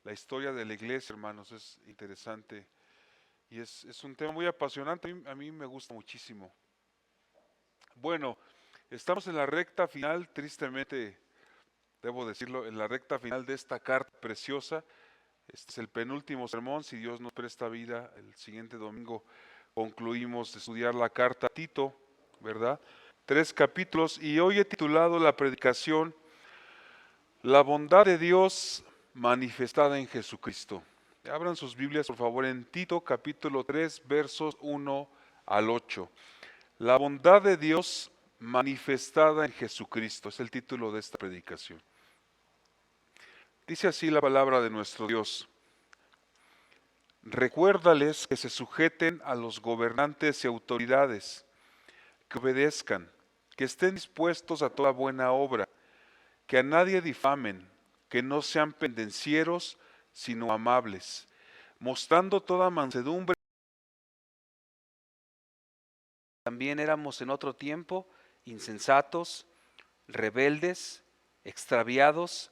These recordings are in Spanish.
la historia de la iglesia, hermanos, es interesante y es un tema muy apasionante. A mí me gusta muchísimo. Bueno, estamos en la recta final, tristemente, debo decirlo, en la recta final de esta carta preciosa. Este es el penúltimo sermón, si Dios nos presta vida, el siguiente domingo concluimos de estudiar la carta a Tito, ¿verdad? 3 capítulos, y hoy he titulado la predicación La bondad de Dios manifestada en Jesucristo. Abran sus Biblias, por favor, en Tito capítulo 3, versos 1 al 8. La bondad de Dios manifestada en Jesucristo es el título de esta predicación. Dice así la palabra de nuestro Dios. Recuérdales que se sujeten a los gobernantes y autoridades, que obedezcan, que estén dispuestos a toda buena obra, que a nadie difamen, que no sean pendencieros, sino amables, mostrando toda mansedumbre. También éramos en otro tiempo insensatos, rebeldes, extraviados,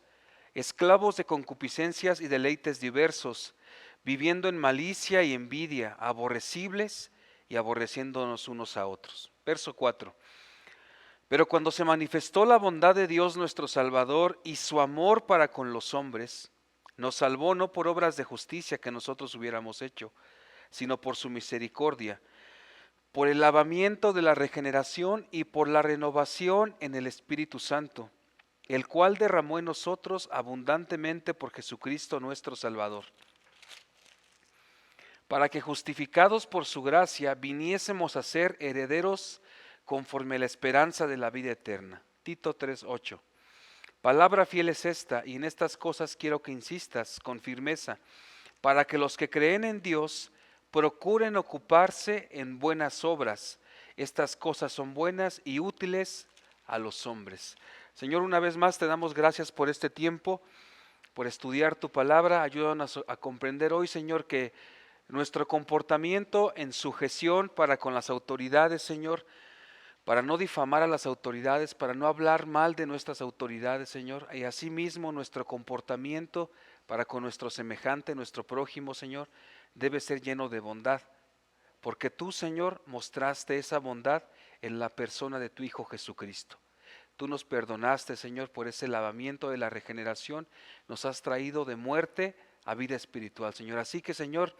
esclavos de concupiscencias y deleites diversos, viviendo en malicia y envidia, aborrecibles y aborreciéndonos unos a otros. Verso 4. Pero cuando se manifestó la bondad de Dios nuestro Salvador y su amor para con los hombres, nos salvó no por obras de justicia que nosotros hubiéramos hecho, sino por su misericordia, por el lavamiento de la regeneración y por la renovación en el Espíritu Santo, el cual derramó en nosotros abundantemente por Jesucristo nuestro Salvador, para que justificados por su gracia viniésemos a ser herederos conforme a la esperanza de la vida eterna. Tito 3:8. Palabra fiel es esta, y en estas cosas quiero que insistas con firmeza, para que los que creen en Dios procuren ocuparse en buenas obras. Estas cosas son buenas y útiles a los hombres. Señor, una vez más te damos gracias por este tiempo, por estudiar tu palabra. Ayúdanos a comprender hoy, Señor, que nuestro comportamiento en sujeción para con las autoridades, Señor, para no difamar a las autoridades, para no hablar mal de nuestras autoridades, Señor, y asimismo nuestro comportamiento para con nuestro semejante, nuestro prójimo, Señor, debe ser lleno de bondad, porque tú, Señor, mostraste esa bondad en la persona de tu Hijo Jesucristo. Tú nos perdonaste, Señor, por ese lavamiento de la regeneración, nos has traído de muerte a vida espiritual, Señor. Así que, Señor,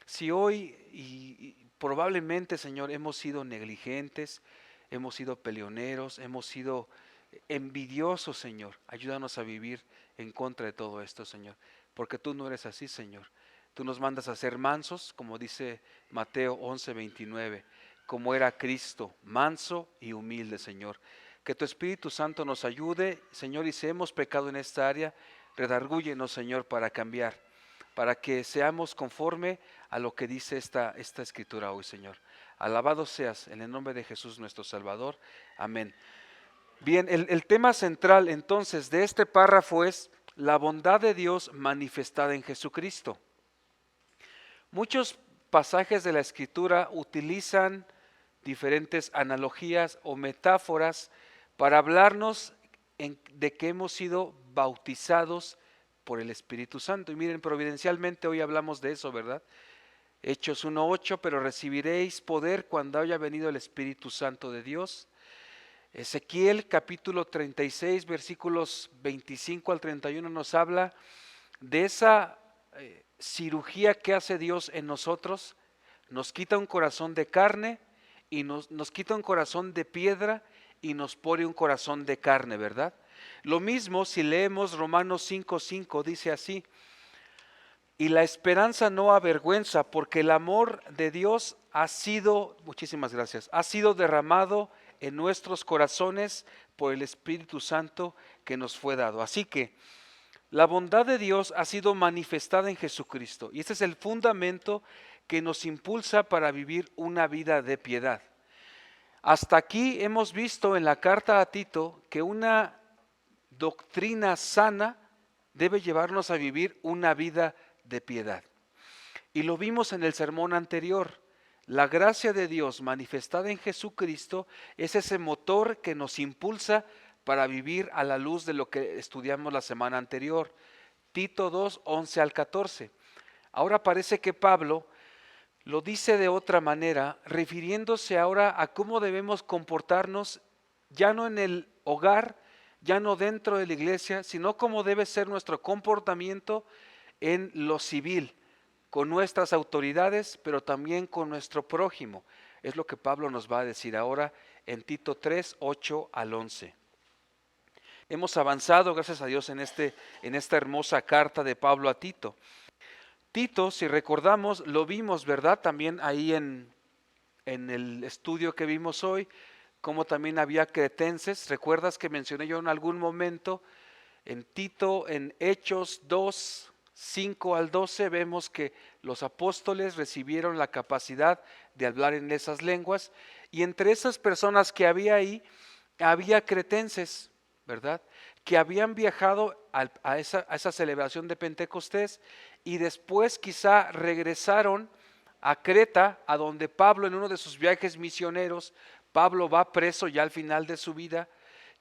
si hoy y probablemente, Señor, hemos sido negligentes, hemos sido peleoneros, hemos sido envidiosos, Señor, ayúdanos a vivir en contra de todo esto, Señor, porque tú no eres así, Señor. Tú nos mandas a ser mansos, como dice Mateo 11:29, como era Cristo, manso y humilde, Señor. Que tu Espíritu Santo nos ayude, Señor, y si hemos pecado en esta área, redargúyenos, Señor, para cambiar, para que seamos conforme a lo que dice esta escritura hoy, Señor. Alabado seas en el nombre de Jesús nuestro Salvador. Amén. Bien, el tema central entonces de este párrafo es la bondad de Dios manifestada en Jesucristo. Muchos pasajes de la Escritura utilizan diferentes analogías o metáforas para hablarnos de que hemos sido bautizados por el Espíritu Santo. Y miren, providencialmente hoy hablamos de eso, ¿verdad? Hechos 1:8, pero recibiréis poder cuando haya venido el Espíritu Santo de Dios. Ezequiel capítulo 36, versículos 25 al 31 nos habla de esa cirugía que hace Dios en nosotros. Nos quita un corazón de carne y nos quita un corazón de piedra y nos pone un corazón de carne, ¿verdad? Lo mismo si leemos Romanos 5:5, dice así: y la esperanza no avergüenza, porque el amor de Dios ha sido, muchísimas gracias, ha sido derramado en nuestros corazones por el Espíritu Santo que nos fue dado. Así que la bondad de Dios ha sido manifestada en Jesucristo, y este es el fundamento que nos impulsa para vivir una vida de piedad. Hasta aquí hemos visto en la carta a Tito que una doctrina sana debe llevarnos a vivir una vida de piedad. Y lo vimos en el sermón anterior. La gracia de Dios manifestada en Jesucristo es ese motor que nos impulsa para vivir a la luz de lo que estudiamos la semana anterior. Tito 2, 11 al 14. Ahora parece que Pablo lo dice de otra manera, refiriéndose ahora a cómo debemos comportarnos ya no en el hogar, ya no dentro de la iglesia, sino cómo debe ser nuestro comportamiento en lo civil, con nuestras autoridades, pero también con nuestro prójimo. Es lo que Pablo nos va a decir ahora en Tito 3, 8 al 11. Hemos avanzado, gracias a Dios, en esta hermosa carta de Pablo a Tito. Tito, si recordamos, lo vimos, ¿verdad? También ahí en el estudio que vimos hoy, como también había cretenses. ¿Recuerdas que mencioné yo en algún momento en Tito, en Hechos 2, 5 al 12, vemos que los apóstoles recibieron la capacidad de hablar en esas lenguas, y entre esas personas que había ahí, había cretenses, ¿verdad? Que habían viajado a esa celebración de Pentecostés y después quizá regresaron a Creta, a donde Pablo en uno de sus viajes misioneros, Pablo va preso ya al final de su vida,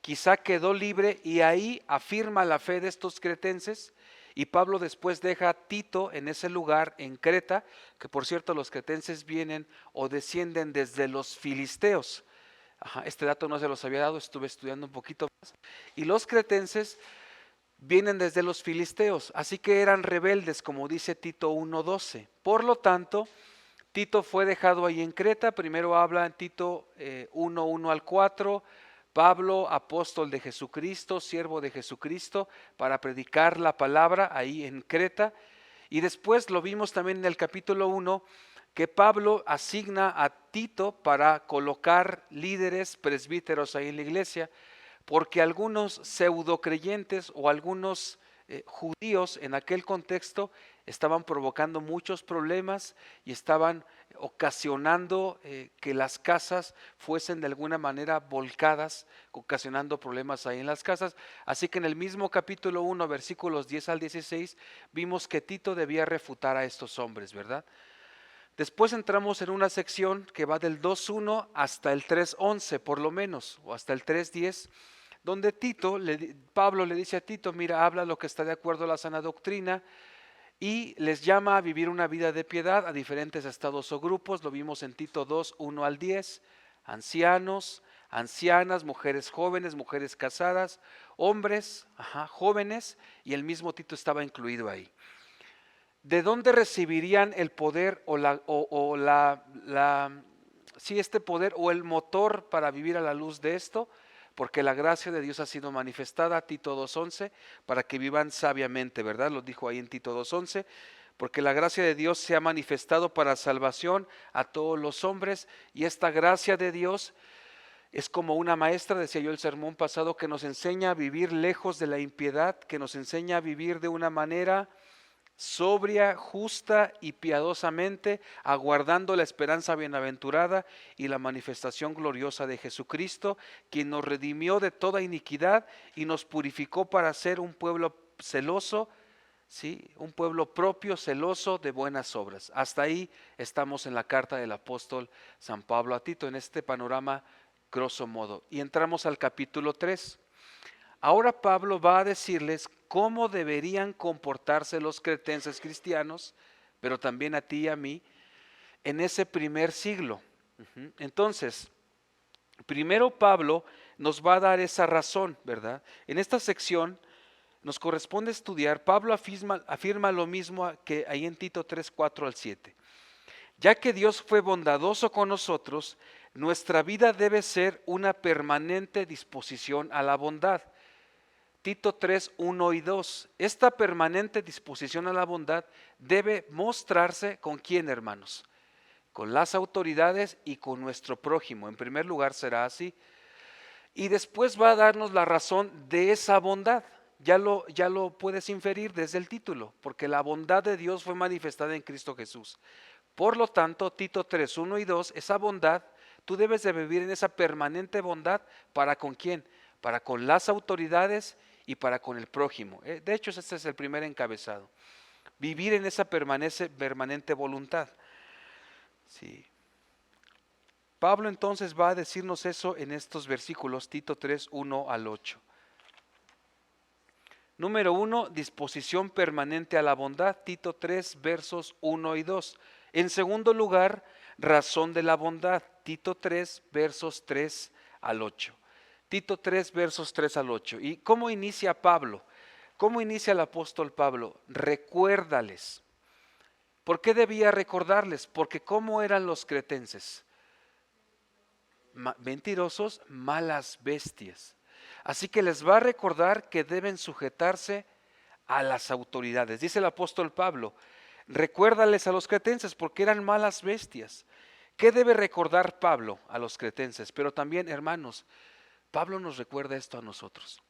quizá quedó libre y ahí afirma la fe de estos cretenses, y Pablo después deja a Tito en ese lugar en Creta, que por cierto los cretenses vienen o descienden desde los filisteos. Ajá, este dato no se los había dado, estuve estudiando un poquito más. Y los cretenses vienen desde los filisteos, así que eran rebeldes, como dice Tito 1:12. Por lo tanto, Tito fue dejado ahí en Creta. Primero habla en Tito 1:1 al 4. Pablo, apóstol de Jesucristo, siervo de Jesucristo, para predicar la palabra ahí en Creta. Y después lo vimos también en el capítulo 1, que Pablo asigna a Tito para colocar líderes presbíteros ahí en la iglesia, porque algunos pseudo creyentes o algunos judíos en aquel contexto estaban provocando muchos problemas y estaban ocasionando que las casas fuesen de alguna manera volcadas, ocasionando problemas ahí en las casas. Así que en el mismo capítulo 1, versículos 10 al 16, vimos que Tito debía refutar a estos hombres, ¿verdad? Después entramos en una sección que va del 2:1 hasta el 3:11 por lo menos, o hasta el 3:10, donde Pablo le dice a Tito, mira, habla lo que está de acuerdo a la sana doctrina, y les llama a vivir una vida de piedad a diferentes estados o grupos. Lo vimos en Tito 2:1 al 10, ancianos, ancianas, mujeres jóvenes, mujeres casadas, hombres, jóvenes, y el mismo Tito estaba incluido ahí. ¿De dónde recibirían el poder este poder o el motor para vivir a la luz de esto? Porque la gracia de Dios ha sido manifestada, Tito 2:11, para que vivan sabiamente, ¿verdad? Lo dijo ahí en Tito 2:11, porque la gracia de Dios se ha manifestado para salvación a todos los hombres, y esta gracia de Dios es como una maestra, decía yo el sermón pasado, que nos enseña a vivir lejos de la impiedad, que nos enseña a vivir de una manera sobria, justa y piadosamente, aguardando la esperanza bienaventurada y la manifestación gloriosa de Jesucristo, quien nos redimió de toda iniquidad y nos purificó para ser un pueblo celoso, ¿sí? Un pueblo propio, celoso de buenas obras. Hasta ahí estamos en la carta del apóstol San Pablo a Tito, en este panorama grosso modo. Y entramos al capítulo 3. Ahora Pablo va a decirles cómo deberían comportarse los cretenses cristianos, pero también a ti y a mí, en ese primer siglo. Entonces, primero Pablo nos va a dar esa razón, ¿verdad? En esta sección nos corresponde estudiar, Pablo afirma lo mismo que ahí en Tito 3, 4 al 7. Ya que Dios fue bondadoso con nosotros, nuestra vida debe ser una permanente disposición a la bondad. Tito 3, 1 y 2. Esta permanente disposición a la bondad debe mostrarse con quién, hermanos, con las autoridades y con nuestro prójimo. En primer lugar será así. Y después va a darnos la razón de esa bondad. Ya lo puedes inferir desde el título, porque la bondad de Dios fue manifestada en Cristo Jesús. Por lo tanto, Tito 3, 1 y 2, esa bondad, tú debes de vivir en esa permanente bondad. ¿Para con quién? Para con las autoridades y para con el prójimo. De hecho, este es el primer encabezado. Vivir en esa permanente voluntad. Sí. Pablo entonces va a decirnos eso en estos versículos, Tito 3, 1 al 8. Número 1, disposición permanente a la bondad, Tito 3, versos 1 y 2. En segundo lugar, razón de la bondad, Tito 3, versos 3 al 8. Tito 3, versos 3 al 8. ¿Y cómo inicia Pablo? ¿Cómo inicia el apóstol Pablo? Recuérdales. ¿Por qué debía recordarles? Porque ¿cómo eran los cretenses? Mentirosos, malas bestias. Así que les va a recordar que deben sujetarse a las autoridades. Dice el apóstol Pablo, recuérdales a los cretenses porque eran malas bestias. ¿Qué debe recordar Pablo a los cretenses? Pero también, hermanos, Pablo nos recuerda esto a nosotros.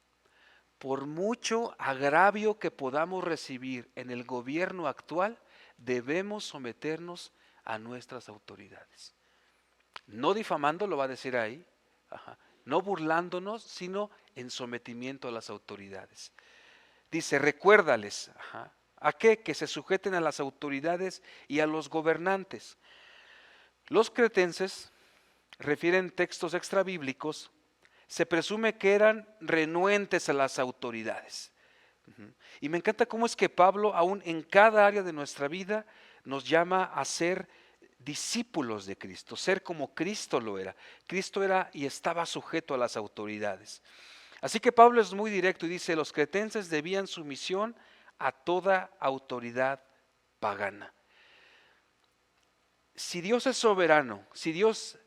Por mucho agravio que podamos recibir en el gobierno actual, debemos someternos a nuestras autoridades. No difamando, lo va a decir ahí, no burlándonos, sino en sometimiento a las autoridades. Dice, recuérdales, ¿a qué? Que se sujeten a las autoridades y a los gobernantes. Los cretenses, refieren textos extrabíblicos, se presume que eran renuentes a las autoridades. Y me encanta cómo es que Pablo, aún en cada área de nuestra vida, nos llama a ser discípulos de Cristo, ser como Cristo lo era. Cristo era y estaba sujeto a las autoridades. Así que Pablo es muy directo y dice, los cretenses debían sumisión a toda autoridad pagana. Si Dios es soberano, si Dios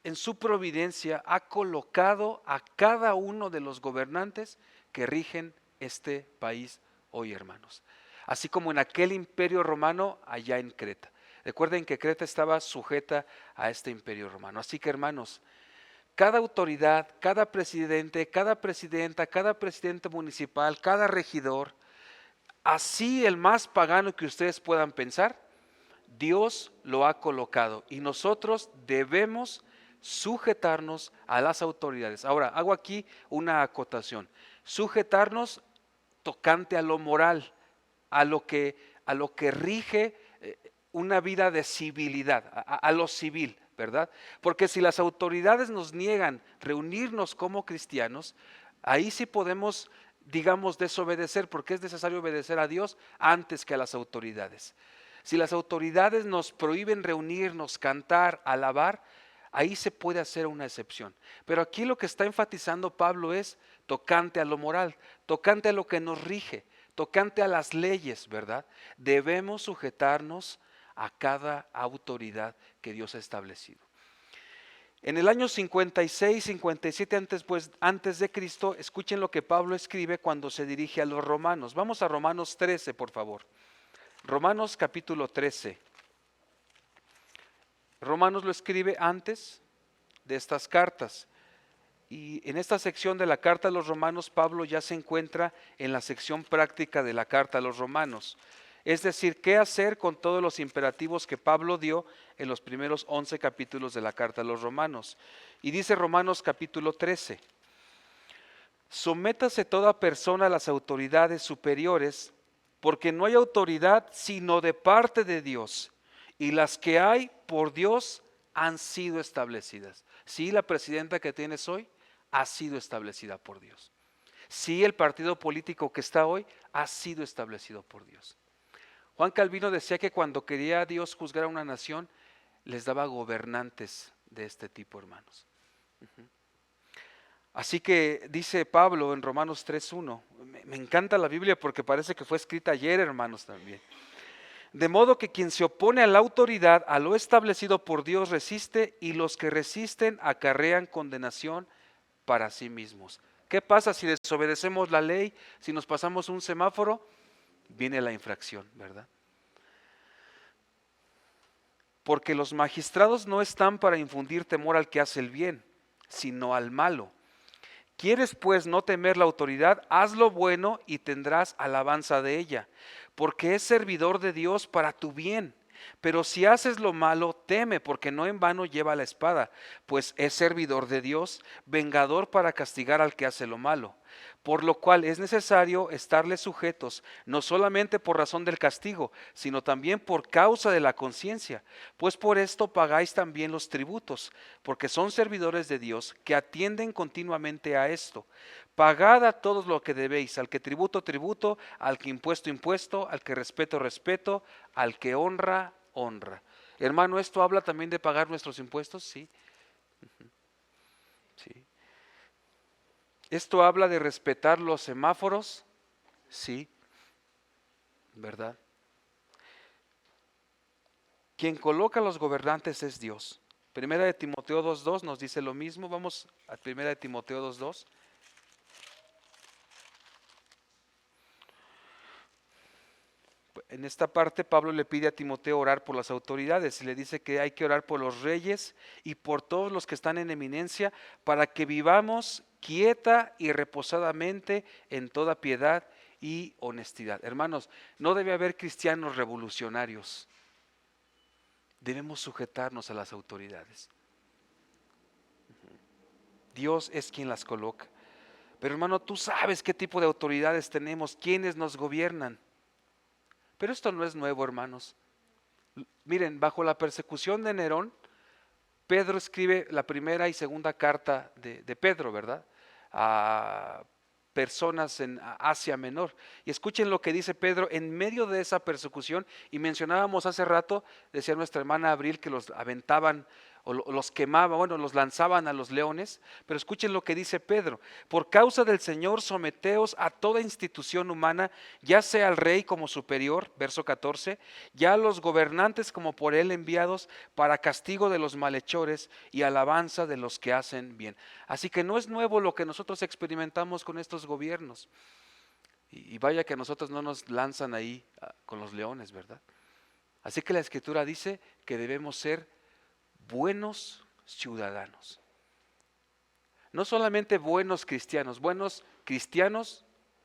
en su providencia ha colocado a cada uno de los gobernantes que rigen este país hoy, hermanos. Así como en aquel imperio romano allá en Creta. Recuerden que Creta estaba sujeta a este imperio romano. Así que, hermanos, cada autoridad, cada presidente, cada presidenta, cada presidente municipal, cada regidor, así el más pagano que ustedes puedan pensar, Dios lo ha colocado y nosotros debemos sujetarnos a las autoridades. Ahora, hago aquí una acotación. Sujetarnos tocante a lo moral, a lo que rige una vida de civilidad, a lo civil, ¿verdad? Porque si las autoridades nos niegan reunirnos como cristianos, ahí sí podemos, digamos, desobedecer, porque es necesario obedecer a Dios antes que a las autoridades. Si las autoridades nos prohíben reunirnos, cantar, alabar, ahí se puede hacer una excepción. Pero aquí lo que está enfatizando Pablo es tocante a lo moral, tocante a lo que nos rige, tocante a las leyes, ¿verdad? Debemos sujetarnos a cada autoridad que Dios ha establecido. En el año 56, 57 antes de Cristo, escuchen lo que Pablo escribe cuando se dirige a los romanos. Vamos a Romanos 13, por favor. Romanos capítulo 13. Romanos lo escribe antes de estas cartas. Y en esta sección de la carta a los romanos, Pablo ya se encuentra en la sección práctica de la carta a los romanos. Es decir, qué hacer con todos los imperativos que Pablo dio en los primeros 11 capítulos de la carta a los romanos. Y dice Romanos capítulo 13, sométase toda persona a las autoridades superiores, porque no hay autoridad sino de parte de Dios, y las que hay por Dios han sido establecidas. Sí, la presidenta que tienes hoy ha sido establecida por Dios. Sí, el partido político que está hoy ha sido establecido por Dios. Juan Calvino decía que cuando quería Dios juzgar a una nación, les daba gobernantes de este tipo, hermanos. Así que dice Pablo en Romanos 3:1, me encanta la Biblia porque parece que fue escrita ayer, hermanos, también. De modo que quien se opone a la autoridad, a lo establecido por Dios, resiste, y los que resisten acarrean condenación para sí mismos. ¿Qué pasa si desobedecemos la ley? Si nos pasamos un semáforo, viene la infracción, ¿verdad? Porque los magistrados no están para infundir temor al que hace el bien, sino al malo. ¿Quieres pues no temer la autoridad? Haz lo bueno y tendrás alabanza de ella, porque es servidor de Dios para tu bien. Pero si haces lo malo, teme, porque no en vano lleva la espada, pues es servidor de Dios, vengador para castigar al que hace lo malo. por lo cual es necesario estarles sujetos, no solamente por razón del castigo, sino también por causa de la conciencia, pues por esto pagáis también los tributos, porque son servidores de Dios que atienden continuamente a esto. Pagad a todos lo que debéis, al que tributo, tributo, al que impuesto, impuesto, al que respeto, respeto, al que honra, honra. Hermano, ¿esto habla también de pagar nuestros impuestos? Sí, sí. ¿Esto habla de respetar los semáforos? Sí, ¿verdad? Quien coloca a los gobernantes es Dios. Primera de Timoteo 2:2 nos dice lo mismo. Vamos a Primera de Timoteo 2:2. En esta parte Pablo le pide a Timoteo orar por las autoridades y le dice que hay que orar por los reyes y por todos los que están en eminencia para que vivamos quieta y reposadamente en toda piedad y honestidad. Hermanos, no debe haber cristianos revolucionarios. Debemos sujetarnos a las autoridades. Dios es quien las coloca. Pero hermano, tú sabes qué tipo de autoridades tenemos, quiénes nos gobiernan. Pero esto no es nuevo, hermanos. Miren, bajo la persecución de Nerón, Pedro escribe la primera y segunda carta de Pedro, ¿verdad? A personas en Asia Menor. Y escuchen lo que dice Pedro en medio de esa persecución. Y mencionábamos hace rato, decía nuestra hermana Abril, que los aventaban o los quemaban, bueno, los lanzaban a los leones. Pero escuchen lo que dice Pedro: por causa del Señor someteos a toda institución humana, ya sea al rey como superior, verso 14, ya a los gobernantes como por él enviados, para castigo de los malhechores y alabanza de los que hacen bien. Así que no es nuevo lo que nosotros experimentamos con estos gobiernos. Y vaya que a nosotros no nos lanzan ahí con los leones, ¿verdad? Así que la Escritura dice que debemos ser buenos ciudadanos. No solamente buenos cristianos,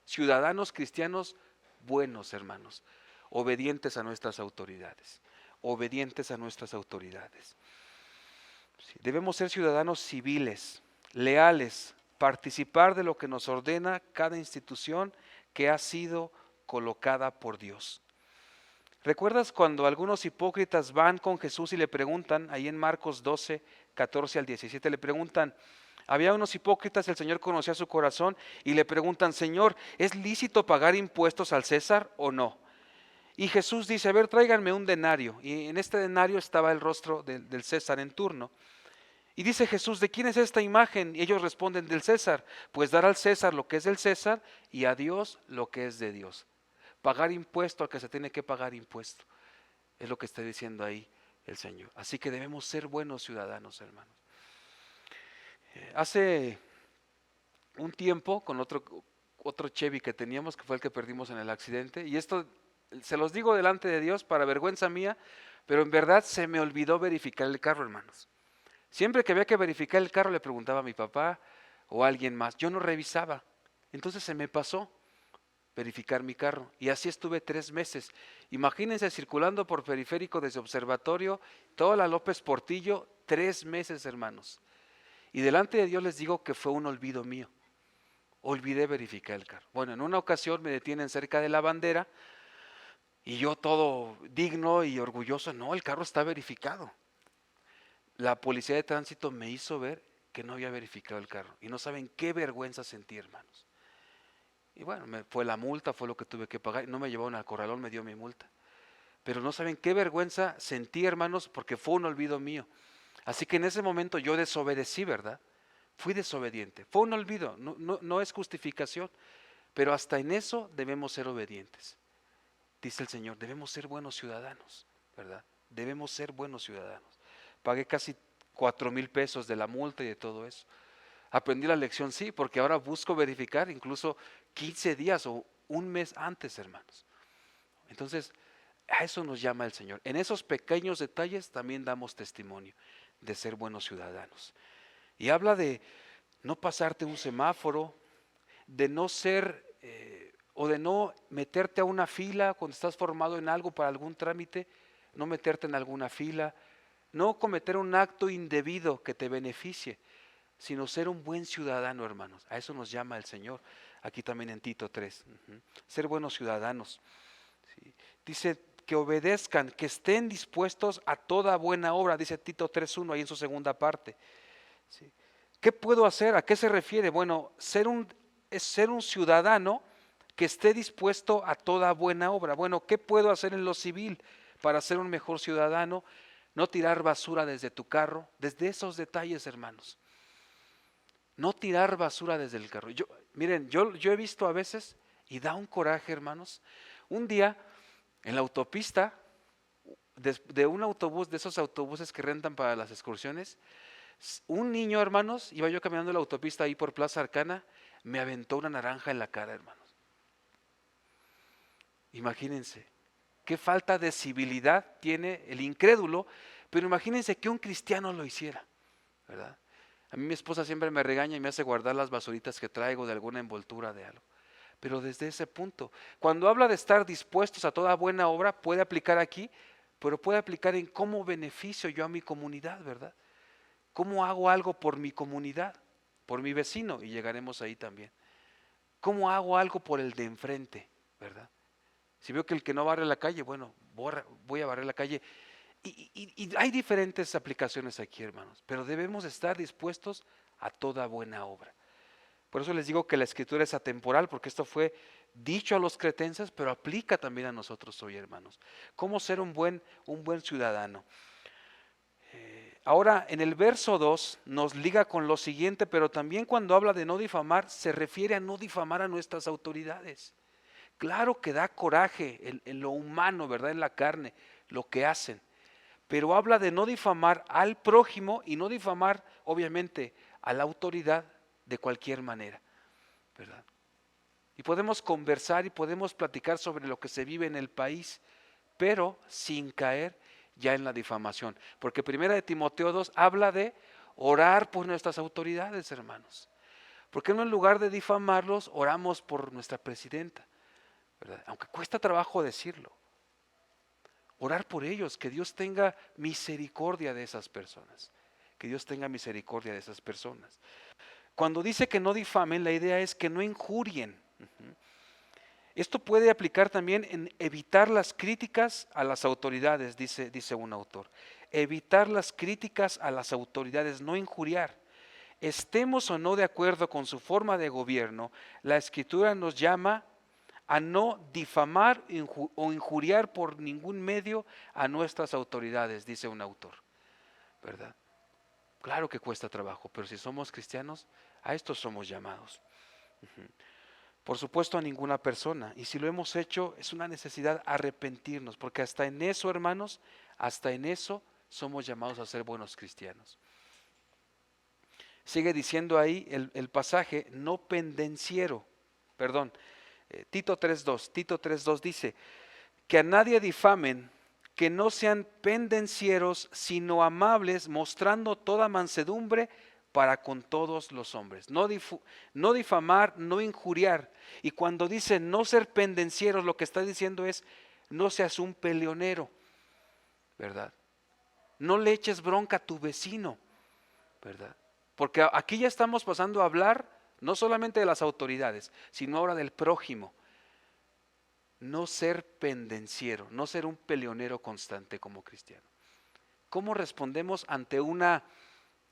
ciudadanos cristianos buenos, hermanos, obedientes a nuestras autoridades, obedientes a nuestras autoridades. Sí, debemos ser ciudadanos civiles, leales, participar de lo que nos ordena cada institución que ha sido colocada por Dios. ¿Recuerdas cuando algunos hipócritas van con Jesús y le preguntan, ahí en Marcos 12, 14 al 17, le preguntan, había unos hipócritas, el Señor conocía su corazón y le preguntan, Señor, ¿es lícito pagar impuestos al César o no? Y Jesús dice, a ver, tráiganme un denario. Y en este denario estaba el rostro del César en turno. Y dice Jesús, ¿de quién es esta imagen? Y ellos responden, del César. Pues dar al César lo que es del César y a Dios lo que es de Dios. Pagar impuesto al que se tiene que pagar impuesto. Es lo que está diciendo ahí el Señor. Así que debemos ser buenos ciudadanos, hermanos. Hace un tiempo, con otro Chevy que teníamos, que fue el que perdimos en el accidente, y esto se los digo delante de Dios para vergüenza mía, pero en verdad se me olvidó verificar el carro, hermanos. Siempre que había que verificar el carro le preguntaba a mi papá o a alguien más. Yo no revisaba. Entonces se me pasó verificar mi carro. Y así estuve 3 meses. Imagínense circulando por periférico desde Observatorio, toda la López Portillo, 3 meses, hermanos. Y delante de Dios les digo que fue un olvido mío. Olvidé verificar el carro. Bueno, en una ocasión me detienen cerca de la bandera y yo todo digno y orgulloso, no, el carro está verificado. La policía de tránsito me hizo ver que no había verificado el carro. Y no saben qué vergüenza sentí, hermanos. Y bueno, fue la multa, fue lo que tuve que pagar. No me llevaron al corralón, me dio mi multa. Pero no saben qué vergüenza sentí, hermanos, porque fue un olvido mío. Así que en ese momento yo desobedecí, ¿verdad? Fui desobediente. Fue un olvido, no es justificación. Pero hasta en eso debemos ser obedientes. Dice el Señor, debemos ser buenos ciudadanos, ¿verdad? Debemos ser buenos ciudadanos. Pagué casi 4,000 pesos de la multa y de todo eso. Aprendí la lección, sí, porque ahora busco verificar incluso 15 días o un mes antes, hermanos. Entonces, a eso nos llama el Señor. En esos pequeños detalles también damos testimonio de ser buenos ciudadanos. Y habla de no pasarte un semáforo, de no ser o de no meterte a una fila cuando estás formado en algo para algún trámite, no meterte en alguna fila, no cometer un acto indebido que te beneficie, sino ser un buen ciudadano, hermanos. A eso nos llama el Señor. aquí también en Tito 3. Ser buenos ciudadanos. ¿Sí? Dice que obedezcan, que estén dispuestos a toda buena obra, dice Tito 3:1 ahí en su segunda parte. ¿Sí? ¿Qué puedo hacer? ¿A qué se refiere? Bueno, es ser un ciudadano que esté dispuesto a toda buena obra. Bueno, ¿qué puedo hacer en lo civil para ser un mejor ciudadano? No tirar basura desde tu carro, desde esos detalles, hermanos. No tirar basura desde el carro. Miren, yo he visto a veces y da un coraje, hermanos. Un día en la autopista, de un autobús, de esos autobuses que rentan para las excursiones, un niño, hermanos, iba yo caminando la autopista ahí por Plaza Arcana, me aventó una naranja en la cara, hermanos. Imagínense, qué falta de civilidad tiene el incrédulo, pero imagínense que un cristiano lo hiciera, ¿verdad? A mí mi esposa siempre me regaña y me hace guardar las basuritas que traigo de alguna envoltura de algo. Pero desde ese punto, cuando habla de estar dispuestos a toda buena obra, puede aplicar aquí, pero puede aplicar en cómo beneficio yo a mi comunidad, ¿verdad? ¿Cómo hago algo por mi comunidad, por mi vecino? Y llegaremos ahí también. ¿Cómo hago algo por el de enfrente, verdad? Si veo que el que no barre la calle, bueno, voy a barrer la calle. Y hay diferentes aplicaciones aquí, hermanos, pero debemos estar dispuestos a toda buena obra. Por eso les digo que la escritura es atemporal, porque esto fue dicho a los cretenses, pero aplica también a nosotros hoy, hermanos. ¿Cómo ser un buen ciudadano? Ahora, en el verso 2 nos liga con lo siguiente, pero también cuando habla de no difamar, se refiere a no difamar a nuestras autoridades. Claro que da coraje en lo humano, ¿verdad? En la carne, lo que hacen. Pero habla de no difamar al prójimo y no difamar, obviamente, a la autoridad de cualquier manera, ¿verdad? Y podemos conversar y podemos platicar sobre lo que se vive en el país, pero sin caer ya en la difamación. Porque primera de Timoteo 2 habla de orar por nuestras autoridades, hermanos. ¿Por qué no en lugar de difamarlos, oramos por nuestra presidenta? ¿Verdad? Aunque cuesta trabajo decirlo. Orar por ellos, que Dios tenga misericordia de esas personas. Que Dios tenga misericordia de esas personas. Cuando dice que no difamen, la idea es que no injurien. Esto puede aplicar también en evitar las críticas a las autoridades, dice un autor. Evitar las críticas a las autoridades, no injuriar. Estemos o no de acuerdo con su forma de gobierno, la Escritura nos llama a no difamar o injuriar por ningún medio a nuestras autoridades, dice un autor, ¿verdad? Claro que cuesta trabajo, pero si somos cristianos, a esto somos llamados. Por supuesto a ninguna persona, y si lo hemos hecho es una necesidad arrepentirnos, porque hasta en eso, hermanos, hasta en eso somos llamados a ser buenos cristianos. Sigue diciendo ahí el pasaje, no pendenciero, perdón, Tito 3:2 dice, que a nadie difamen, que no sean pendencieros, sino amables, mostrando toda mansedumbre para con todos los hombres. No difamar, no injuriar. Y cuando dice no ser pendencieros, lo que está diciendo es, no seas un peleonero, ¿verdad? No le eches bronca a tu vecino, ¿verdad? Porque aquí ya estamos pasando a hablar no solamente de las autoridades, sino ahora del prójimo. No ser pendenciero, no ser un peleonero constante como cristiano. ¿Cómo respondemos ante una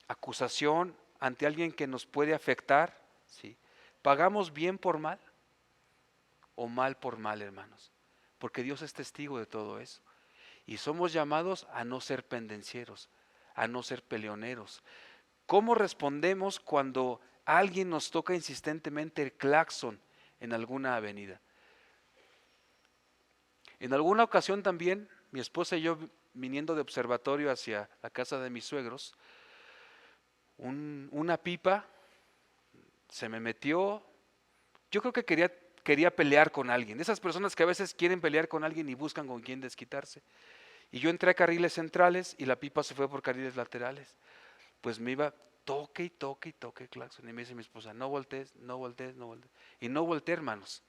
acusación, ante alguien que nos puede afectar? ¿Sí? ¿Pagamos bien por mal o mal por mal, hermanos? Porque Dios es testigo de todo eso. Y somos llamados a no ser pendencieros, a no ser peleoneros. ¿Cómo respondemos cuando alguien nos toca insistentemente el claxon en alguna avenida? En alguna ocasión también, mi esposa y yo viniendo de observatorio hacia la casa de mis suegros, una pipa se me metió, yo creo que quería pelear con alguien, esas personas que a veces quieren pelear con alguien y buscan con quién desquitarse. Y yo entré a carriles centrales y la pipa se fue por carriles laterales. Pues me iba toque y toque y toque claxon. Y me dice mi esposa, no voltees, no voltees, no voltees. Y no volteé, hermanos.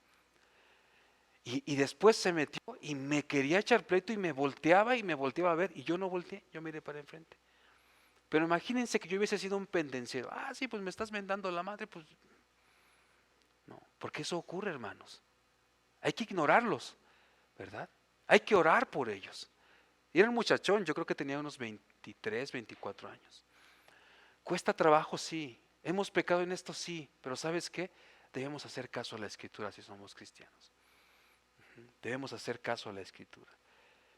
Y después se metió y me quería echar pleito y me volteaba a ver y yo no volteé, yo miré para enfrente. Pero imagínense que yo hubiese sido un pendenciero. Ah, sí, pues me estás mentando la madre, pues no. Porque eso ocurre, hermanos. Hay que ignorarlos, ¿verdad? Hay que orar por ellos. Y era un muchachón, yo creo que tenía unos 23, 24 años. Cuesta trabajo, sí. Hemos pecado en esto, sí. Pero ¿sabes qué? Debemos hacer caso a la Escritura si somos cristianos. Debemos hacer caso a la Escritura.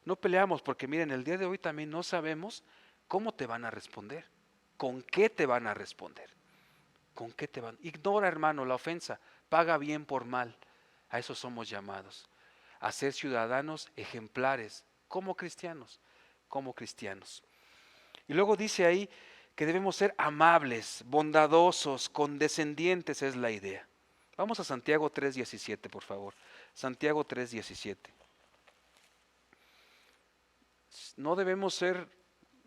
No peleamos porque miren, el día de hoy también no sabemos cómo te van a responder. ¿Con qué te van a responder? ¿Con qué te van? Ignora, hermano, la ofensa. Paga bien por mal. A eso somos llamados. A ser ciudadanos ejemplares, como cristianos, como cristianos. Y luego dice ahí que debemos ser amables, bondadosos, condescendientes, es la idea. Vamos a Santiago 3:17, por favor. Santiago 3:17. No debemos ser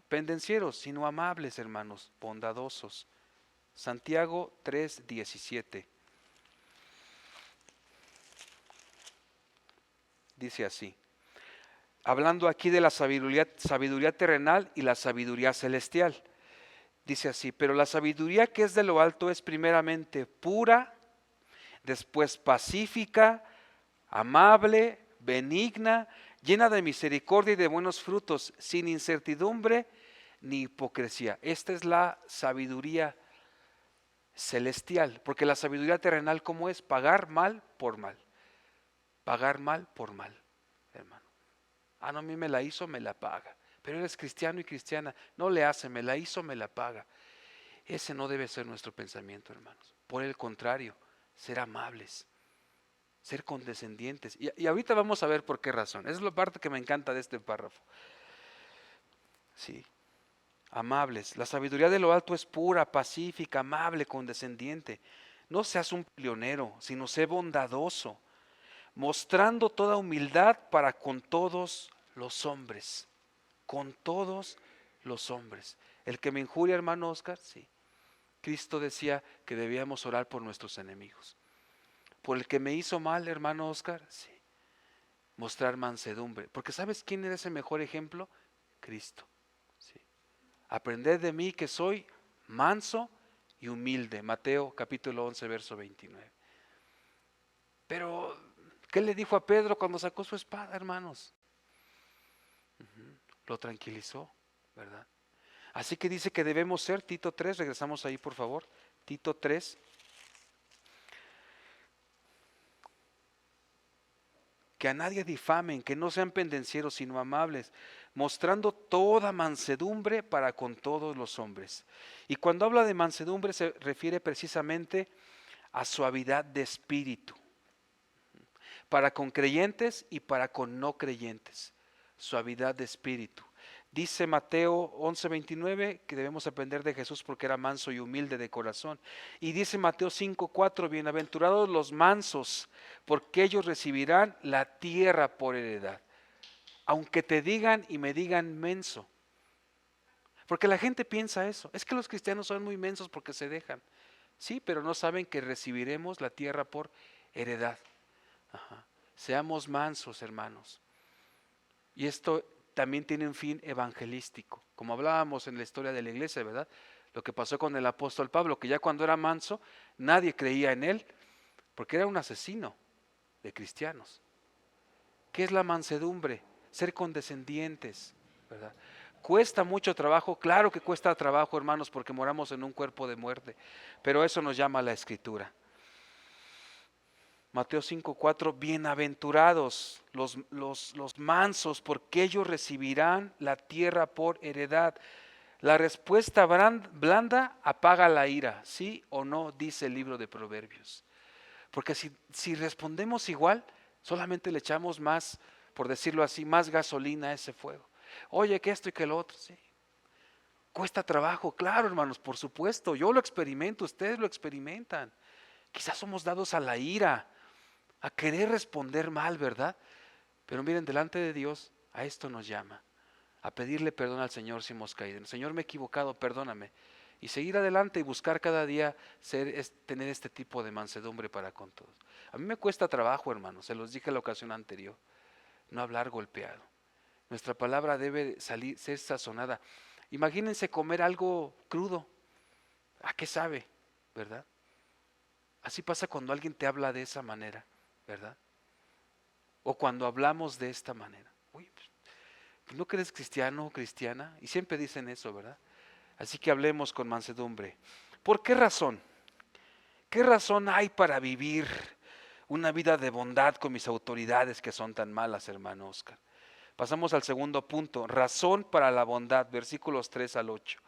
pendencieros, sino amables, hermanos, bondadosos. Santiago 3:17. Dice así, hablando aquí de la sabiduría terrenal y la sabiduría celestial. Dice así, pero la sabiduría que es de lo alto es primeramente pura, después pacífica, amable, benigna, llena de misericordia y de buenos frutos, sin incertidumbre ni hipocresía. Esta es la sabiduría celestial, porque la sabiduría terrenal, ¿cómo es? Pagar mal por mal. Pagar mal por mal, hermano. Ah, no, a mí me la hizo, me la paga. Pero eres cristiano y cristiana, no le hace, me la hizo, me la paga. Ese no debe ser nuestro pensamiento, hermanos. Por el contrario, ser amables, ser condescendientes. Y ahorita vamos a ver por qué razón. Esa es la parte que me encanta de este párrafo. Sí, amables. La sabiduría de lo alto es pura, pacífica, amable, condescendiente. No seas un peleonero, sino sé bondadoso, mostrando toda humildad para con todos los hombres. Con todos los hombres. El que me injuria, hermano Oscar, sí. Cristo decía que debíamos orar por nuestros enemigos. Por el que me hizo mal, hermano Oscar, sí. Mostrar mansedumbre. Porque ¿sabes quién era ese mejor ejemplo? Cristo. Sí. Aprended de mí que soy manso y humilde. Mateo capítulo 11, verso 29. Pero, ¿qué le dijo a Pedro cuando sacó su espada, hermanos? Lo tranquilizó, ¿verdad? Así que dice que debemos ser, Tito 3, regresamos ahí por favor, Tito 3, que a nadie difamen, que no sean pendencieros, sino amables, mostrando toda mansedumbre para con todos los hombres. Y cuando habla de mansedumbre se refiere precisamente a suavidad de espíritu, para con creyentes y para con no creyentes, suavidad de espíritu. Dice Mateo 11:29 que debemos aprender de Jesús porque era manso y humilde de corazón. Y dice Mateo 5:4, bienaventurados los mansos, porque ellos recibirán la tierra por heredad. Aunque te digan y me digan menso. Porque la gente piensa eso. Es que los cristianos son muy mensos porque se dejan. Sí, pero no saben que recibiremos la tierra por heredad. Ajá. Seamos mansos, hermanos. Y esto también tiene un fin evangelístico, como hablábamos en la historia de la iglesia, ¿verdad? Lo que pasó con el apóstol Pablo, que ya cuando era manso, nadie creía en él, porque era un asesino de cristianos. ¿Qué es la mansedumbre? Ser condescendientes, ¿verdad? Cuesta mucho trabajo, claro que cuesta trabajo, hermanos, porque moramos en un cuerpo de muerte, pero eso nos llama la Escritura. Mateo 5:4, bienaventurados los mansos, porque ellos recibirán la tierra por heredad. La respuesta blanda apaga la ira, ¿sí o no? Dice el libro de Proverbios. Porque si respondemos igual, solamente le echamos más, por decirlo así, más gasolina a ese fuego. Oye, que esto y que lo otro, sí. Cuesta trabajo, claro, hermanos, por supuesto. Yo lo experimento, ustedes lo experimentan. Quizás somos dados a la ira, a querer responder mal, ¿verdad? Pero miren, delante de Dios, a esto nos llama, a pedirle perdón al Señor si hemos caído. Señor, me he equivocado, perdóname. Y seguir adelante y buscar cada día tener este tipo de mansedumbre para con todos. A mí me cuesta trabajo, hermanos, se los dije en la ocasión anterior, no hablar golpeado. Nuestra palabra debe ser sazonada. Imagínense comer algo crudo. ¿A qué sabe? ¿Verdad? Así pasa cuando alguien te habla de esa manera, ¿verdad? O cuando hablamos de esta manera. Uy, pues, ¿no que eres cristiano o cristiana? Y siempre dicen eso, ¿verdad? Así que hablemos con mansedumbre. ¿Por qué razón? ¿Qué razón hay para vivir una vida de bondad con mis autoridades que son tan malas, hermano Oscar? Pasamos al segundo punto, razón para la bondad, versículos 3 al 8.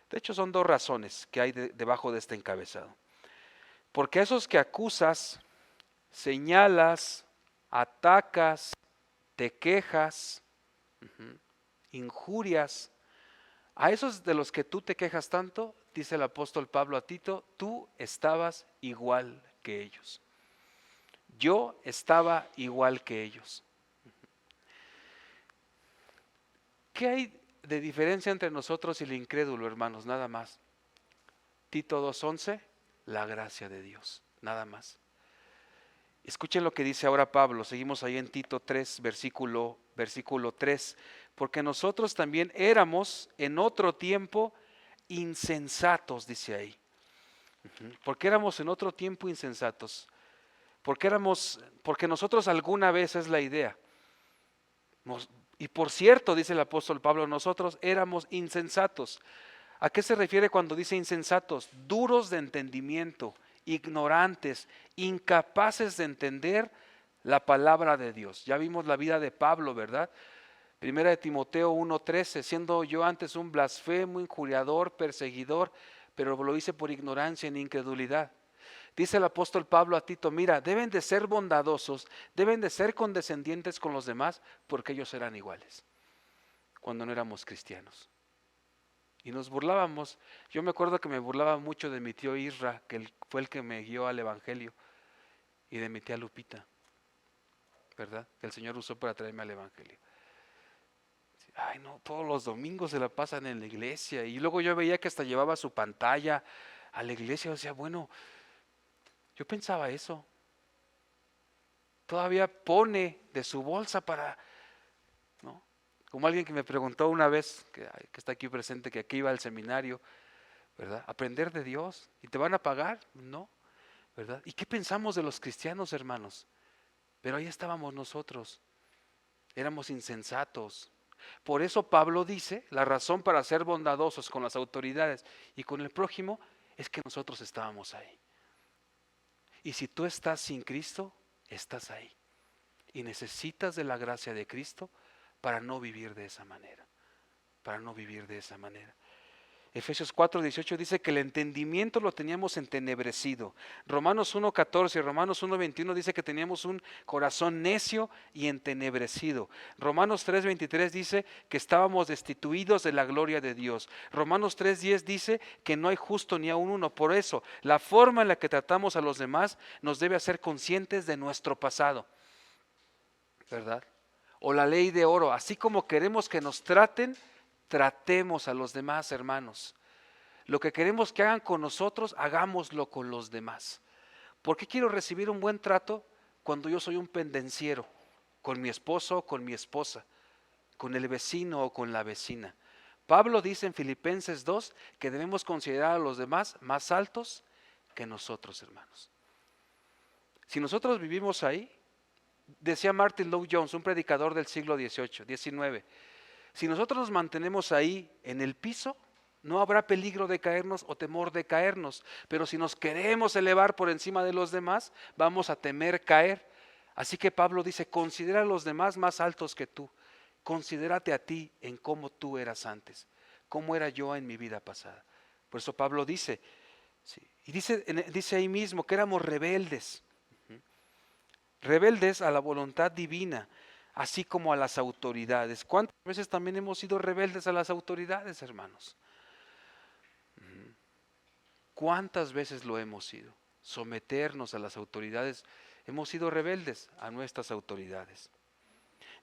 De hecho, son dos razones que hay debajo de este encabezado. Porque a esos que acusas, señalas, atacas, te quejas, injurias, a esos de los que tú te quejas tanto, dice el apóstol Pablo a Tito, tú estabas igual que ellos. Yo estaba igual que ellos. ¿Qué hay de diferencia entre nosotros y el incrédulo, hermanos? Nada más. Tito 2:11, la gracia de Dios, nada más. Escuchen lo que dice ahora Pablo, seguimos ahí en Tito 3, versículo 3, porque nosotros también éramos en otro tiempo insensatos, dice ahí. Porque éramos en otro tiempo insensatos. Porque nosotros alguna vez es la idea. Y por cierto, dice el apóstol Pablo, nosotros éramos insensatos. ¿A qué se refiere cuando dice insensatos? Duros de entendimiento, ignorantes, incapaces de entender la palabra de Dios. Ya vimos la vida de Pablo, ¿verdad? Primera de Timoteo 1:13, siendo yo antes un blasfemo, injuriador, perseguidor, pero lo hice por ignorancia e incredulidad. Dice el apóstol Pablo a Tito, mira, deben de ser bondadosos, deben de ser condescendientes con los demás, porque ellos eran iguales, cuando no éramos cristianos. Y nos burlábamos. Yo me acuerdo que me burlaba mucho de mi tío Isra, que fue el que me guió al Evangelio, y de mi tía Lupita, ¿verdad? Que el Señor usó para traerme al Evangelio. Ay, no, todos los domingos se la pasan en la iglesia. Y luego yo veía que hasta llevaba su pantalla a la iglesia. O sea, bueno, yo pensaba eso. Todavía pone de su bolsa para, ¿no? Como alguien que me preguntó una vez, que está aquí presente, que aquí iba al seminario, ¿verdad? Aprender de Dios. ¿Y te van a pagar? No, ¿verdad? ¿Y qué pensamos de los cristianos, hermanos? Pero ahí estábamos nosotros. Éramos insensatos. Por eso Pablo dice, la razón para ser bondadosos con las autoridades y con el prójimo es que nosotros estábamos ahí. Y si tú estás sin Cristo, estás ahí. Y necesitas de la gracia de Cristo para no vivir de esa manera. Para no vivir de esa manera. Efesios 4:18 dice que el entendimiento lo teníamos entenebrecido. Romanos 1:14, Romanos 1:21 dice que teníamos un corazón necio y entenebrecido. Romanos 3:23 dice que estábamos destituidos de la gloria de Dios. Romanos 3:10 dice que no hay justo ni aun uno. Por eso, la forma en la que tratamos a los demás nos debe hacer conscientes de nuestro pasado, ¿verdad? O la ley de oro, así como queremos que nos traten, tratemos a los demás, hermanos. Lo que queremos que hagan con nosotros, hagámoslo con los demás. ¿Por qué quiero recibir un buen trato cuando yo soy un pendenciero? Con mi esposo o con mi esposa, con el vecino o con la vecina. Pablo dice en Filipenses 2 que debemos considerar a los demás más altos que nosotros, hermanos. Si nosotros vivimos ahí, decía Martin Lloyd Jones, un predicador del siglo XVIII, XIX, si nosotros nos mantenemos ahí en el piso, no habrá peligro de caernos o temor de caernos, pero si nos queremos elevar por encima de los demás, vamos a temer caer. Así que Pablo dice, considera a los demás más altos que tú, considérate a ti en cómo tú eras antes, cómo era yo en mi vida pasada. Por eso Pablo dice, sí, y dice ahí mismo que éramos rebeldes, rebeldes a la voluntad divina, así como a las autoridades. ¿Cuántas veces también hemos sido rebeldes a las autoridades, hermanos? ¿Cuántas veces lo hemos sido? Someternos a las autoridades. Hemos sido rebeldes a nuestras autoridades.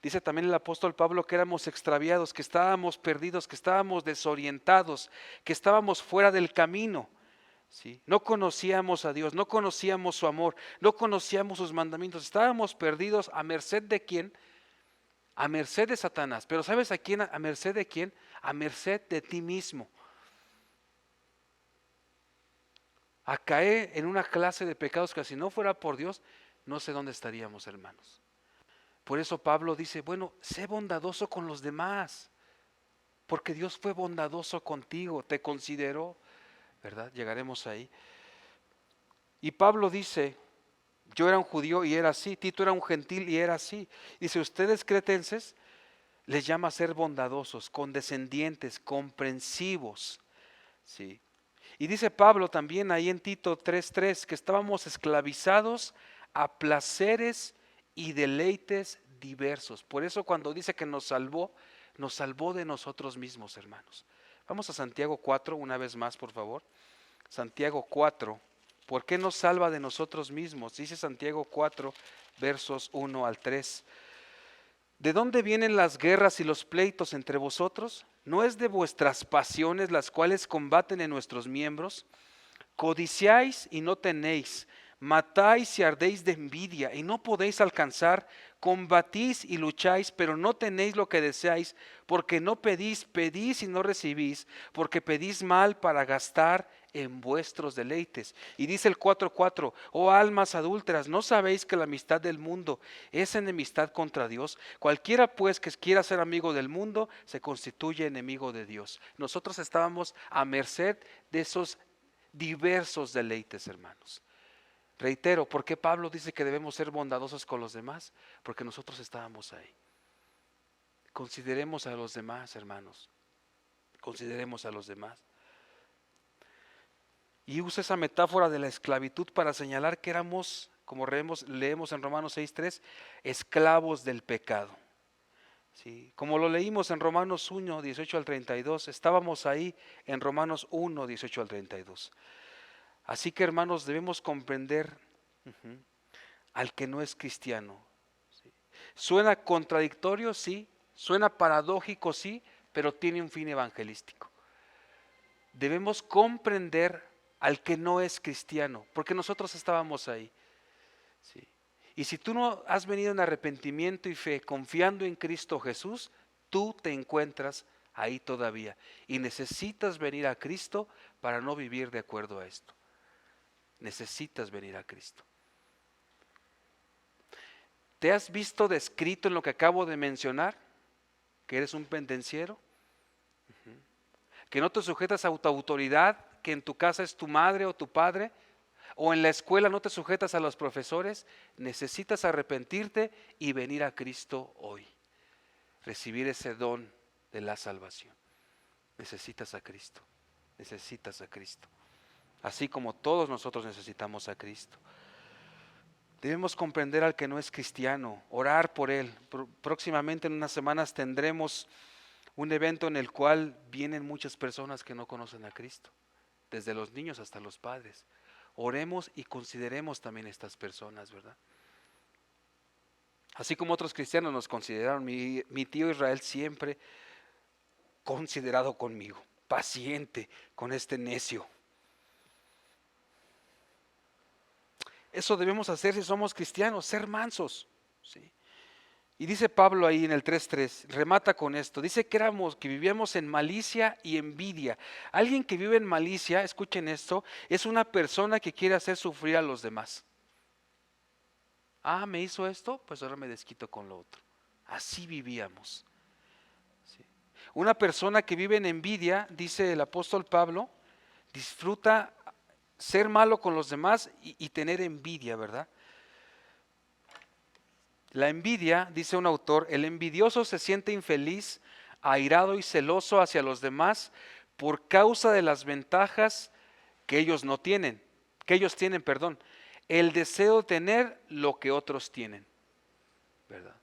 Dice también el apóstol Pablo que éramos extraviados, que estábamos perdidos, que estábamos desorientados, que estábamos fuera del camino. ¿Sí? No conocíamos a Dios, no conocíamos su amor, no conocíamos sus mandamientos. Estábamos perdidos a merced de quién? A merced de Satanás. Pero ¿sabes a quién? ¿A merced de quién? A merced de ti mismo. a caer en una clase de pecados que si no fuera por Dios, no sé dónde estaríamos, hermanos. Por eso Pablo dice, bueno, sé bondadoso con los demás, porque Dios fue bondadoso contigo, te consideró, ¿verdad? Llegaremos ahí. Y Pablo dice, yo era un judío y era así, Tito era un gentil y era así. Dice, ustedes cretenses les llama a ser bondadosos, condescendientes, comprensivos, ¿sí? Y dice Pablo también ahí en Tito 3:3 que estábamos esclavizados a placeres y deleites diversos. Por eso cuando dice que nos salvó de nosotros mismos, hermanos. Vamos a Santiago 4 una vez más, por favor. Santiago 4. ¿Por qué nos salva de nosotros mismos? Dice Santiago 4, versos 1 al 3. ¿De dónde vienen las guerras y los pleitos entre vosotros? ¿No es de vuestras pasiones las cuales combaten en nuestros miembros? Codiciáis y no tenéis, matáis y ardéis de envidia y no podéis alcanzar, combatís y lucháis, pero no tenéis lo que deseáis, porque no pedís, pedís y no recibís, porque pedís mal para gastar en vuestros deleites. Y dice el 4:4, oh almas adúlteras, ¿no sabéis que la amistad del mundo es enemistad contra Dios? Cualquiera pues que quiera ser amigo del mundo se constituye enemigo de Dios. Nosotros estábamos a merced de esos diversos deleites, hermanos. Reitero, ¿por qué Pablo dice que debemos ser bondadosos con los demás? Porque nosotros estábamos ahí. Consideremos a los demás, hermanos. Consideremos a los demás. Y usa esa metáfora de la esclavitud para señalar que éramos, como leemos en Romanos 6:3, esclavos del pecado. ¿Sí? Como lo leímos en Romanos 1, 18 al 32, estábamos ahí en Romanos 1, 18 al 32. Así que, hermanos, debemos comprender al que no es cristiano. ¿Sí? Suena contradictorio, sí, suena paradójico, sí, pero tiene un fin evangelístico. Debemos comprender al que no es cristiano, porque nosotros estábamos ahí. ¿Sí? Y si tú no has venido en arrepentimiento y fe, confiando en Cristo Jesús, tú te encuentras ahí todavía. Y necesitas venir a Cristo para no vivir de acuerdo a esto. Necesitas venir a Cristo. ¿Te has visto descrito en lo que acabo de mencionar? Que eres un pendenciero, que no te sujetas a tu autoridad, que en tu casa es tu madre o tu padre, o en la escuela no te sujetas a los profesores. Necesitas arrepentirte y venir a Cristo hoy. Recibir ese don de la salvación. Necesitas a Cristo. Necesitas a Cristo. Así como todos nosotros necesitamos a Cristo. Debemos comprender al que no es cristiano, orar por él. Próximamente en unas semanas tendremos un evento en el cual vienen muchas personas que no conocen a Cristo, desde los niños hasta los padres. Oremos y consideremos también estas personas, ¿verdad? Así como otros cristianos nos consideraron, mi tío Israel siempre considerado conmigo, paciente con este necio. Eso debemos hacer si somos cristianos, ser mansos, ¿sí? Y dice Pablo ahí en el 3:3, remata con esto, dice que vivíamos en malicia y envidia. Alguien que vive en malicia, escuchen esto, es una persona que quiere hacer sufrir a los demás. Ah, me hizo esto, pues ahora me desquito con lo otro. Así vivíamos. ¿Sí? Una persona que vive en envidia, dice el apóstol Pablo, disfruta ser malo con los demás y tener envidia, ¿verdad? La envidia, dice un autor, el envidioso se siente infeliz, airado y celoso hacia los demás por causa de las ventajas que ellos no tienen, que ellos tienen, perdón, el deseo de tener lo que otros tienen, ¿verdad?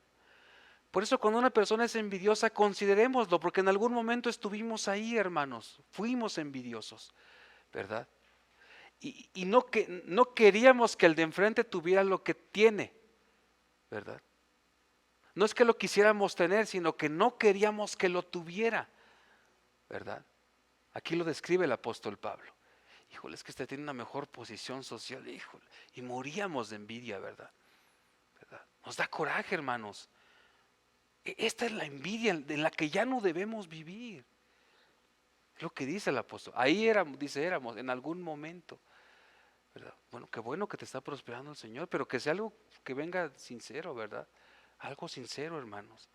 Por eso cuando una persona es envidiosa, considerémoslo, porque en algún momento estuvimos ahí, hermanos, fuimos envidiosos, ¿verdad? Y no queríamos que el de enfrente tuviera lo que tiene, ¿verdad? No es que lo quisiéramos tener, sino que no queríamos que lo tuviera, ¿verdad? Aquí lo describe el apóstol Pablo. Híjole, es que este tiene una mejor posición social, híjole, y moríamos de envidia, ¿verdad? Nos da coraje, hermanos. Esta es la envidia en la que ya no debemos vivir. Es lo que dice el apóstol. Ahí éramos, dice, éramos en algún momento. ¿verdad? Bueno, qué bueno que te está prosperando el Señor, pero que sea algo que venga sincero, ¿verdad? Algo sincero, hermanos.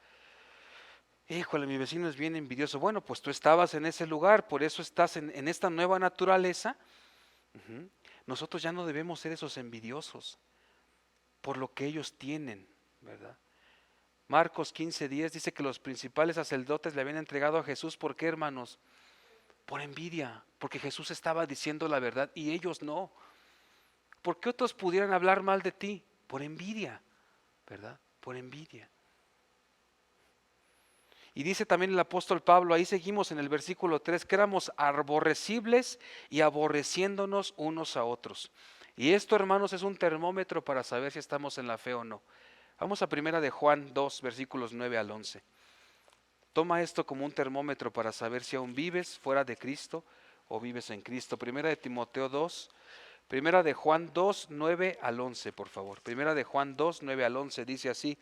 Híjole, mi vecino es bien envidioso. Bueno, pues tú estabas en ese lugar, por eso estás en esta nueva naturaleza. Ujú. Nosotros ya no debemos ser esos envidiosos por lo que ellos tienen, ¿verdad? Marcos 15:10 dice que los principales sacerdotes le habían entregado a Jesús. ¿Por qué, hermanos? Por envidia, porque Jesús estaba diciendo la verdad y ellos no. ¿Por qué otros pudieran hablar mal de ti? Por envidia, ¿verdad? Por envidia. Y dice también el apóstol Pablo, ahí seguimos en el versículo 3, que éramos aborrecibles y aborreciéndonos unos a otros. Y esto, hermanos, es un termómetro para saber si estamos en la fe o no. Vamos a primera de Juan 2, versículos 9 al 11. Toma esto como un termómetro para saber si aún vives fuera de Cristo o vives en Cristo. Primera de Timoteo 2, primera de Juan 2, 9 al 11, por favor. Primera de Juan 2, 9 al 11 dice así: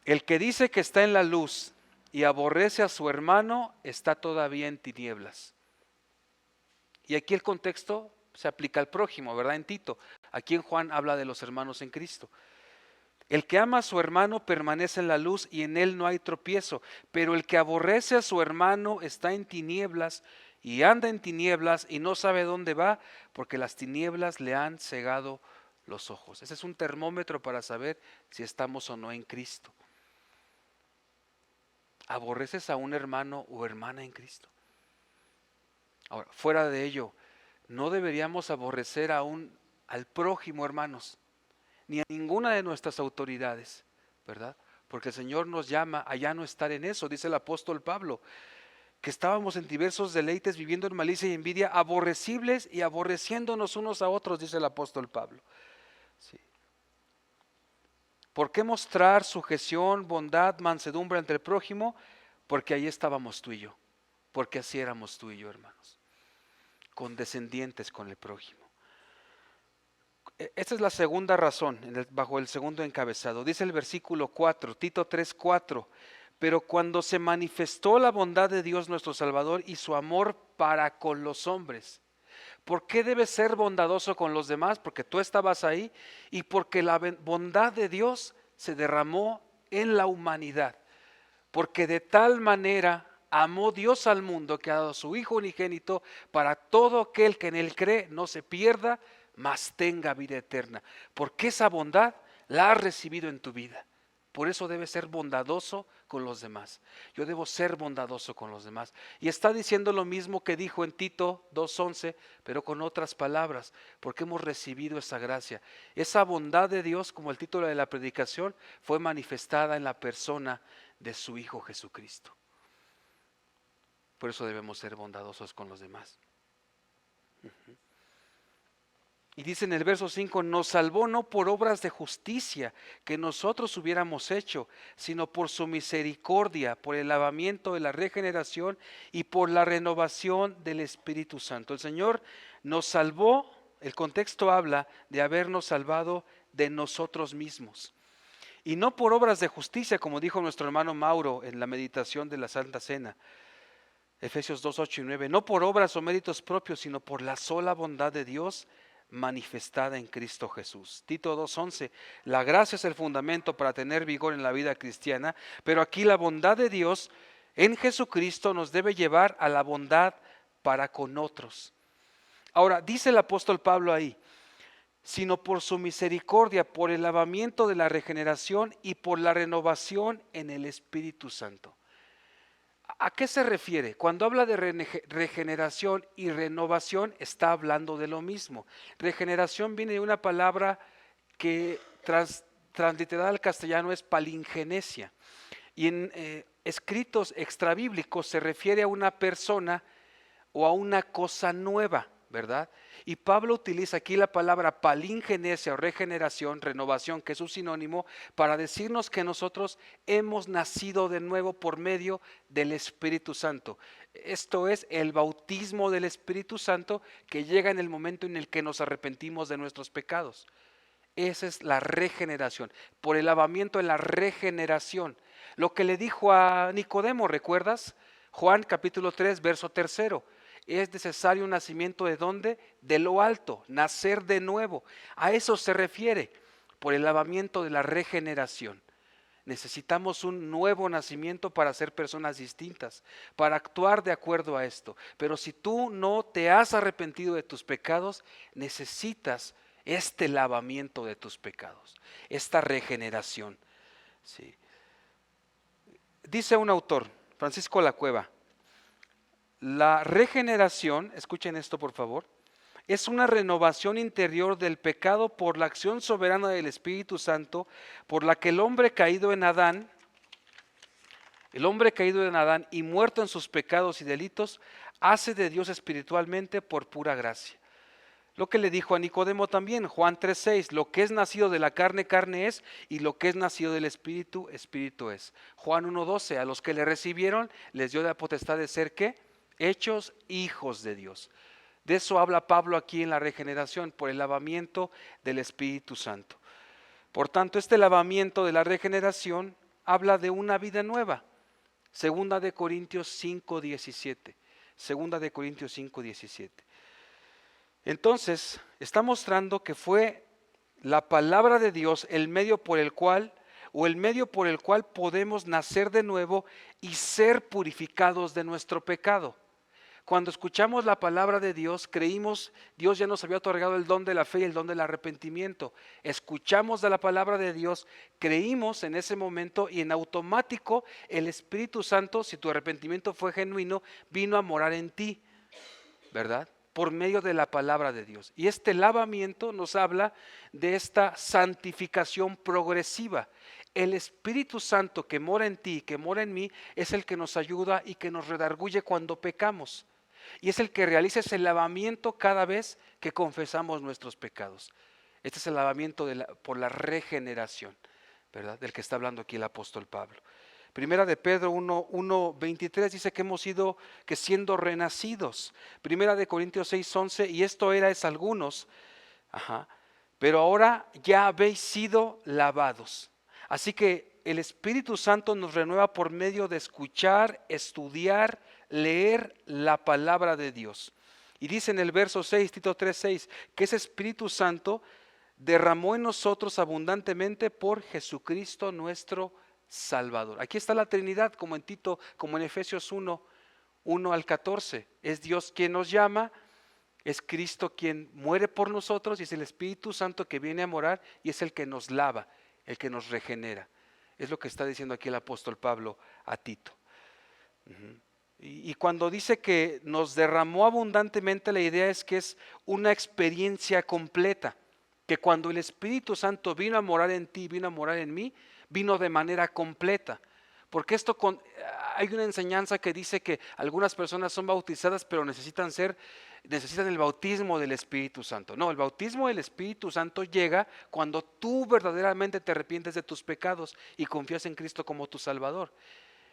el que dice que está en la luz y aborrece a su hermano está todavía en tinieblas. Y aquí el contexto se aplica al prójimo, ¿verdad? En Tito. Aquí en Juan habla de los hermanos en Cristo. El que ama a su hermano permanece en la luz y en él no hay tropiezo, pero el que aborrece a su hermano está en tinieblas y anda en tinieblas y no sabe dónde va porque las tinieblas le han cegado los ojos. Ese es un termómetro para saber si estamos o no en Cristo. ¿Aborreces a un hermano o hermana en Cristo? Ahora, fuera de ello, no deberíamos aborrecer al prójimo, hermanos, ni a ninguna de nuestras autoridades, ¿verdad? Porque el Señor nos llama a ya no estar en eso, dice el apóstol Pablo, que estábamos en diversos deleites, viviendo en malicia y envidia, aborrecibles y aborreciéndonos unos a otros, dice el apóstol Pablo. Sí. ¿Por qué mostrar sujeción, bondad, mansedumbre ante el prójimo? Porque ahí estábamos tú y yo, porque así éramos tú y yo, hermanos, condescendientes con el prójimo. Esta es la segunda razón, bajo el segundo encabezado. Dice el versículo 4, Tito 3:4, pero cuando se manifestó la bondad de Dios nuestro Salvador y su amor para con los hombres. ¿Por qué debes ser bondadoso con los demás? Porque tú estabas ahí y porque la bondad de Dios se derramó en la humanidad. Porque de tal manera amó Dios al mundo que ha dado a su Hijo unigénito para todo aquel que en él cree no se pierda, mas tenga vida eterna. Porque esa bondad la has recibido en tu vida. Por eso debes ser bondadoso con los demás. Yo debo ser bondadoso con los demás. Y está diciendo lo mismo que dijo en Tito 2:11, pero con otras palabras, porque hemos recibido esa gracia. Esa bondad de Dios, como el título de la predicación, fue manifestada en la persona de su Hijo Jesucristo. Por eso debemos ser bondadosos con los demás. Y dice en el verso 5, nos salvó no por obras de justicia que nosotros hubiéramos hecho, sino por su misericordia, por el lavamiento de la regeneración y por la renovación del Espíritu Santo. El Señor nos salvó, el contexto habla de habernos salvado de nosotros mismos. Y no por obras de justicia, como dijo nuestro hermano Mauro en la meditación de la Santa Cena. Efesios 2, 8 y 9, no por obras o méritos propios, sino por la sola bondad de Dios manifestada en Cristo Jesús. Tito 2:11, la gracia es el fundamento para tener vigor en la vida cristiana, pero aquí la bondad de Dios en Jesucristo nos debe llevar a la bondad para con otros. Ahora, dice el apóstol Pablo ahí, sino por su misericordia, por el lavamiento de la regeneración y por la renovación en el Espíritu Santo. ¿A qué se refiere? Cuando habla de regeneración y renovación, está hablando de lo mismo. Regeneración viene de una palabra que transliterada al castellano es palingenesia. Y en escritos extrabíblicos se refiere a una persona o a una cosa nueva, ¿verdad? Y Pablo utiliza aquí la palabra palingenesia o regeneración, renovación, que es un sinónimo, para decirnos que nosotros hemos nacido de nuevo por medio del Espíritu Santo. Esto es el bautismo del Espíritu Santo que llega en el momento en el que nos arrepentimos de nuestros pecados. Esa es la regeneración, por el lavamiento en la regeneración. Lo que le dijo a Nicodemo, ¿recuerdas? Juan capítulo 3, verso 3. es necesario un nacimiento ¿de dónde? De lo alto, nacer de nuevo. A eso se refiere por el lavamiento de la regeneración. Necesitamos un nuevo nacimiento para ser personas distintas, para actuar de acuerdo a esto. Pero si tú no te has arrepentido de tus pecados, necesitas este lavamiento de tus pecados, esta regeneración. Sí. Dice un autor, Francisco Lacueva, la regeneración, escuchen esto por favor, es una renovación interior del pecado por la acción soberana del Espíritu Santo, por la que el hombre caído en Adán y muerto en sus pecados y delitos, hace de Dios espiritualmente por pura gracia. Lo que le dijo a Nicodemo también, Juan 3:6, lo que es nacido de la carne, carne es, y lo que es nacido del Espíritu, Espíritu es. Juan 1:12, a los que le recibieron, les dio la potestad de ser, ¿qué? Hechos hijos de Dios. De eso habla Pablo aquí en la regeneración, por el lavamiento del Espíritu Santo. Por tanto, este lavamiento de la regeneración habla de una vida nueva. Segunda de Corintios 5:17. Segunda de Corintios 5:17. Entonces, está mostrando que fue la palabra de Dios el medio por el cual podemos nacer de nuevo y ser purificados de nuestro pecado. Cuando escuchamos la palabra de Dios, creímos, Dios ya nos había otorgado el don de la fe y el don del arrepentimiento. Escuchamos de la palabra de Dios, creímos en ese momento y en automático el Espíritu Santo, si tu arrepentimiento fue genuino, vino a morar en ti, ¿verdad? Por medio de la palabra de Dios. Y este lavamiento nos habla de esta santificación progresiva. El Espíritu Santo que mora en ti, que mora en mí, es el que nos ayuda y que nos redarguye cuando pecamos. Y es el que realiza ese lavamiento cada vez que confesamos nuestros pecados. Este es el lavamiento por la regeneración, ¿verdad? Del que está hablando aquí el apóstol Pablo. Primera de Pedro 1:23 dice que hemos sido, que siendo renacidos. Primera de Corintios 6:11, y esto erais algunos, pero ahora ya habéis sido lavados. Así que el Espíritu Santo nos renueva por medio de escuchar, estudiar, leer la palabra de Dios. Y dice en el verso 6, Tito 3:6, que ese Espíritu Santo derramó en nosotros abundantemente por Jesucristo nuestro Salvador. Aquí está la Trinidad, como en Tito, como en Efesios 1:1-14. Es Dios quien nos llama, es Cristo quien muere por nosotros y es el Espíritu Santo que viene a morar y es el que nos lava, el que nos regenera. Es lo que está diciendo aquí el apóstol Pablo a Tito. Y cuando dice que nos derramó abundantemente, la idea es que es una experiencia completa, que cuando el Espíritu Santo vino a morar en ti, vino a morar en mí, vino de manera completa. Porque hay una enseñanza que dice que algunas personas son bautizadas, pero necesitan el bautismo del Espíritu Santo. No, el bautismo del Espíritu Santo llega cuando tú verdaderamente te arrepientes de tus pecados y confías en Cristo como tu Salvador.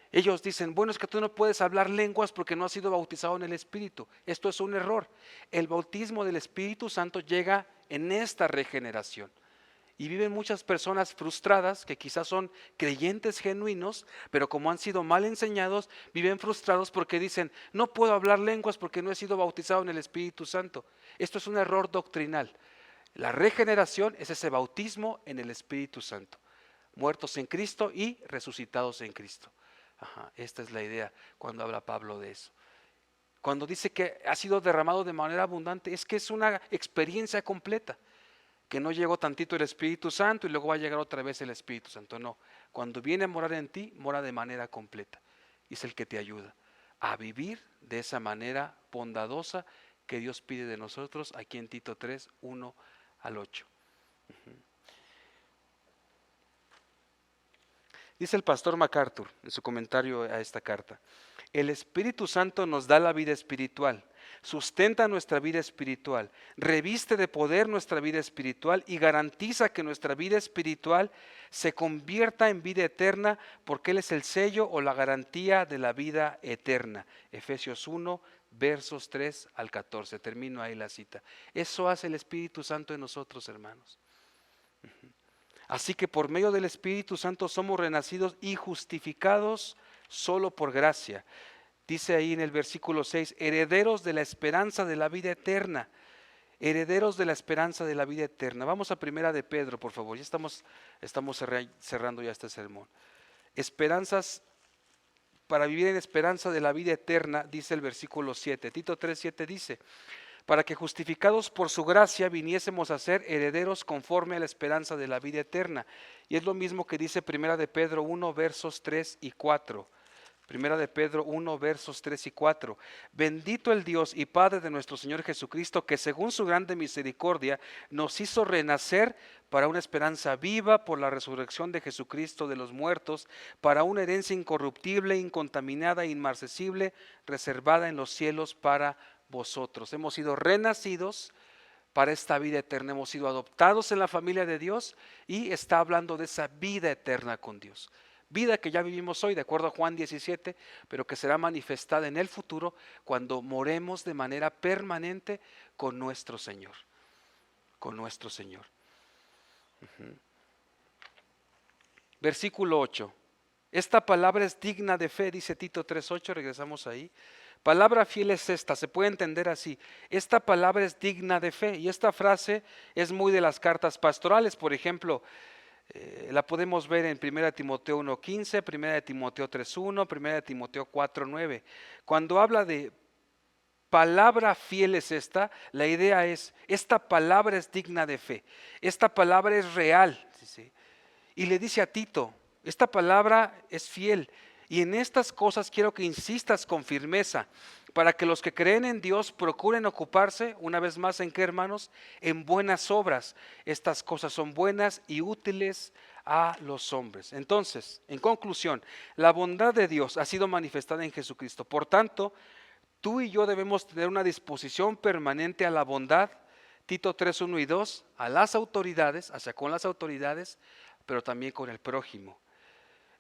Ellos dicen, bueno, es que tú no puedes hablar lenguas porque no has sido bautizado en el Espíritu. Esto es un error. El bautismo del Espíritu Santo llega en esta regeneración. Y viven muchas personas frustradas que quizás son creyentes genuinos, pero como han sido mal enseñados, viven frustrados porque dicen, no puedo hablar lenguas porque no he sido bautizado en el Espíritu Santo. Esto es un error doctrinal. La regeneración es ese bautismo en el Espíritu Santo. Muertos en Cristo y resucitados en Cristo. Esta es la idea cuando habla Pablo de eso. Cuando dice que ha sido derramado de manera abundante, es que es una experiencia completa. Que no llegó tantito el Espíritu Santo y luego va a llegar otra vez el Espíritu Santo. No, cuando viene a morar en ti, mora de manera completa. Y es el que te ayuda a vivir de esa manera bondadosa que Dios pide de nosotros aquí en Tito 3:1-8. Dice el pastor MacArthur en su comentario a esta carta: el Espíritu Santo nos da la vida espiritual, sustenta nuestra vida espiritual, reviste de poder nuestra vida espiritual y garantiza que nuestra vida espiritual se convierta en vida eterna porque Él es el sello o la garantía de la vida eterna. Efesios 1, versos 3-14. Termino ahí la cita. Eso hace el Espíritu Santo en nosotros, hermanos. Así que por medio del Espíritu Santo somos renacidos y justificados solo por gracia. Dice ahí en el versículo 6, herederos de la esperanza de la vida eterna. Herederos de la esperanza de la vida eterna. Vamos a primera de Pedro, por favor. Ya estamos cerrando ya este sermón. Esperanzas, para vivir en esperanza de la vida eterna, dice el versículo 7. Tito 3:7 dice, para que justificados por su gracia viniésemos a ser herederos conforme a la esperanza de la vida eterna. Y es lo mismo que dice primera de Pedro 1, versos 3 y 4. Primera de Pedro 1, versos 3 y 4. Bendito el Dios y Padre de nuestro Señor Jesucristo, que según su grande misericordia nos hizo renacer para una esperanza viva por la resurrección de Jesucristo de los muertos, para una herencia incorruptible, incontaminada e inmarcesible, reservada en los cielos para vosotros. Hemos sido renacidos para esta vida eterna, hemos sido adoptados en la familia de Dios y está hablando de esa vida eterna con Dios. Vida que ya vivimos hoy, de acuerdo a Juan 17, pero que será manifestada en el futuro cuando moremos de manera permanente con nuestro Señor. Con nuestro Señor. Versículo 8. Esta palabra es digna de fe, dice Tito 3:8, regresamos ahí. Palabra fiel es esta, se puede entender así. Esta palabra es digna de fe y esta frase es muy de las cartas pastorales, por ejemplo. La podemos ver en 1 Timoteo 1:15, 1 Timoteo 3:1, 1 Timoteo 4:9. Cuando habla de palabra fiel es esta, la idea es, esta palabra es digna de fe, esta palabra es real. ¿Sí? Y le dice a Tito, esta palabra es fiel y en estas cosas quiero que insistas con firmeza para que los que creen en Dios procuren ocuparse, una vez más, ¿en qué, hermanos? En buenas obras. Estas cosas son buenas y útiles a los hombres. Entonces, en conclusión, la bondad de Dios ha sido manifestada en Jesucristo. Por tanto, tú y yo debemos tener una disposición permanente a la bondad, Tito 3:1 y 2, a las autoridades, hacia con las autoridades, pero también con el prójimo.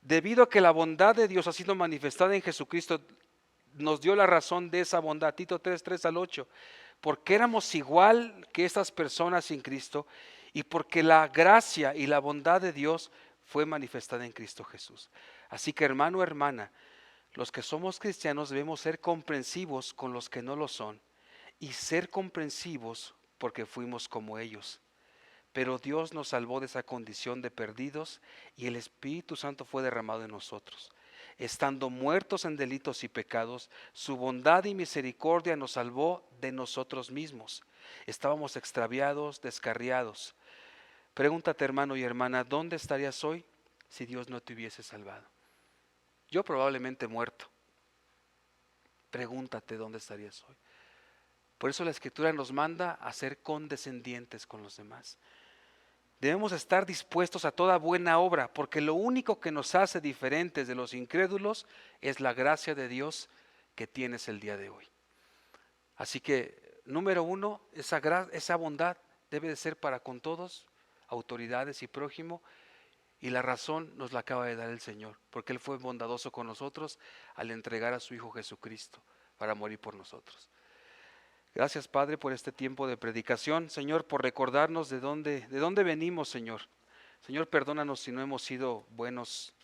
Debido a que la bondad de Dios ha sido manifestada en Jesucristo, nos dio la razón de esa bondad, Tito 3:3 al 8, porque éramos igual que estas personas sin Cristo y porque la gracia y la bondad de Dios fue manifestada en Cristo Jesús. Así que hermano, hermana, los que somos cristianos debemos ser comprensivos con los que no lo son y ser comprensivos porque fuimos como ellos. Pero Dios nos salvó de esa condición de perdidos y el Espíritu Santo fue derramado en nosotros. Estando muertos en delitos y pecados, su bondad y misericordia nos salvó de nosotros mismos. Estábamos extraviados, descarriados. Pregúntate, hermano y hermana, ¿dónde estarías hoy si Dios no te hubiese salvado? Yo probablemente muerto. Pregúntate dónde estarías hoy. Por eso la Escritura nos manda a ser condescendientes con los demás. Debemos estar dispuestos a toda buena obra, porque lo único que nos hace diferentes de los incrédulos es la gracia de Dios que tienes el día de hoy. Así que, número uno, esa bondad debe de ser para con todos, autoridades y prójimo, y la razón nos la acaba de dar el Señor, porque Él fue bondadoso con nosotros al entregar a su Hijo Jesucristo para morir por nosotros. Gracias, Padre, por este tiempo de predicación. Señor, por recordarnos de dónde venimos, Señor. Señor, perdónanos si no hemos sido buenos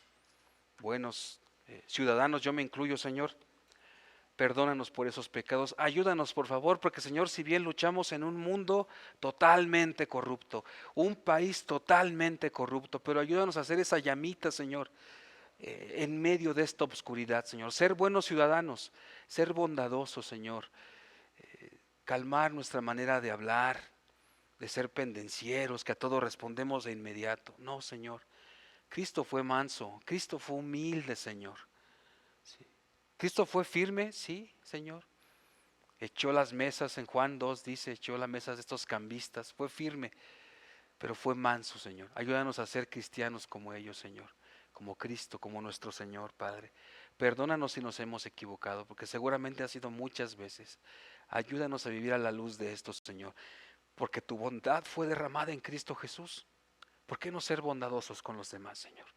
ciudadanos. Yo me incluyo, Señor. Perdónanos por esos pecados. Ayúdanos, por favor, porque, Señor, si bien luchamos en un mundo totalmente corrupto, un país totalmente corrupto, pero ayúdanos a hacer esa llamita, Señor, en medio de esta obscuridad, Señor. Ser buenos ciudadanos, ser bondadosos, Señor. Calmar nuestra manera de hablar, de ser pendencieros, que a todo respondemos de inmediato. No, Señor. Cristo fue manso, Cristo fue humilde, Señor. Sí. Cristo fue firme, sí, Señor. Echó las mesas, en Juan 2 dice, echó las mesas de estos cambistas, fue firme, pero fue manso, Señor. Ayúdanos a ser cristianos como ellos, Señor, como Cristo, como nuestro Señor, Padre. Perdónanos si nos hemos equivocado, porque seguramente ha sido muchas veces. Ayúdanos a vivir a la luz de esto, Señor, porque tu bondad fue derramada en Cristo Jesús. ¿Por qué no ser bondadosos con los demás, Señor?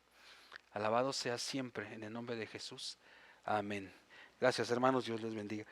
Alabado sea siempre en el nombre de Jesús. Amén. Gracias, hermanos. Dios les bendiga.